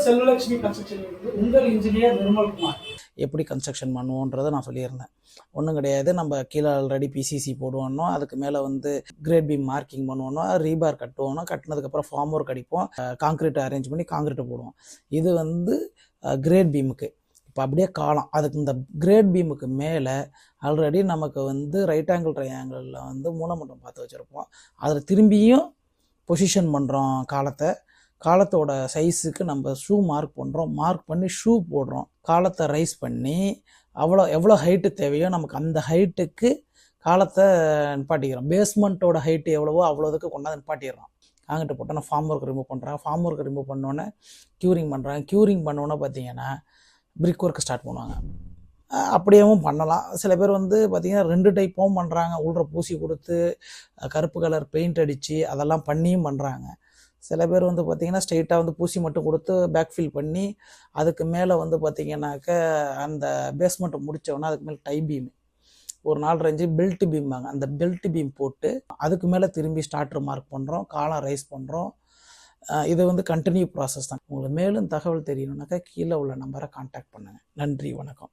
Selvalakshmi construction உங்கள் engineer Nirmalkumar. எப்படி construction பண்ணுவோன்றதை நான் சொல்லியிருந்தேன். ஒன்றும் கிடையாது, நம்ம கீழே ஆல்ரெடி பிசிசி போடுவோம், அதுக்கு மேலே வந்து கிரேட் பீம் மார்க்கிங் பண்ணுவோம், ரீபார் கட்டுவோம், கட்டினதுக்கப்புறம் ஃபார்ம் ஒர்க் அடிப்போம், காங்கிரீட் அரேஞ்ச் பண்ணி காங்கிரீட்டை போடுவோம். இது வந்து கிரேட் பீமுக்கு. இப்போ அப்படியே காலம் அதுக்கு இந்த கிரேட் பீமுக்கு மேலே ஆல்ரெடி நமக்கு வந்து ரைட் ஆங்கிள் ட்ரையாங்கிளில் வந்து மூலமட்டம் பார்த்து வச்சுருப்போம். அதில் திரும்பியும் பொசிஷன் பண்ணுறோம் காலத்தோட சைஸுக்கு நம்ம ஷூ மார்க் பண்ணுறோம், மார்க் பண்ணி ஷூ போடுறோம், காலத்தை ரைஸ் பண்ணி எவ்வளோ ஹைட்டு தேவையோ நமக்கு அந்த ஹைட்டுக்கு காலத்தை நிப்பாட்டிக்கிறோம். பேஸ்மெண்ட்டோட ஹைட்டு எவ்வளவோ அவ்வளோதுக்கு கொண்டாந்து நிப்பாட்டிடுறோம். காங்கிட்டு போட்டோன்னா ஃபார்ம் ஒர்க் ரிமூவ் பண்ணுறாங்க, ஃபார்ம் ஒர்க் ரிமூவ் பண்ணோன்னே க்யூரிங் பண்ணுறாங்க, க்யூரிங் பண்ணோன்னே பார்த்தீங்கன்னா பிரிக் ஒர்க் ஸ்டார்ட் பண்ணுவாங்க. அப்படியேவும் பண்ணலாம். சில பேர் வந்து பார்த்திங்கன்னா 2 டைப்பும் பண்ணுறாங்க. உள்ள பூசி கொடுத்து கருப்பு கலர் பெயிண்ட் அடித்து அதெல்லாம் பண்ணியும் பண்ணுறாங்க. சில பேர் வந்து பார்த்திங்கன்னா ஸ்ட்ரெயிட்டாக வந்து பூசி மட்டும் கொடுத்து பேக் ஃபில் பண்ணி அதுக்கு மேலே வந்து பார்த்திங்கனாக்க அந்த பேஸ்மெண்ட்டை முடித்தோன்னா அதுக்கு மேலே டை பீம் ஒரு 4-5 பெல்ட் பீம்பாங்க. அந்த பெல்ட் பீம் போட்டு அதுக்கு மேலே திரும்பி ஸ்டார்டர் மார்க் பண்ணுறோம், காலம் ரைஸ் பண்ணுறோம். இது வந்து கண்டினியூ ப்ராசஸ் தான். உங்களுக்கு மேலும் தகவல் தெரியணுன்னாக்கா கீழே உள்ள நம்பரை கான்டாக்ட் பண்ணுங்கள். நன்றி, வணக்கம்.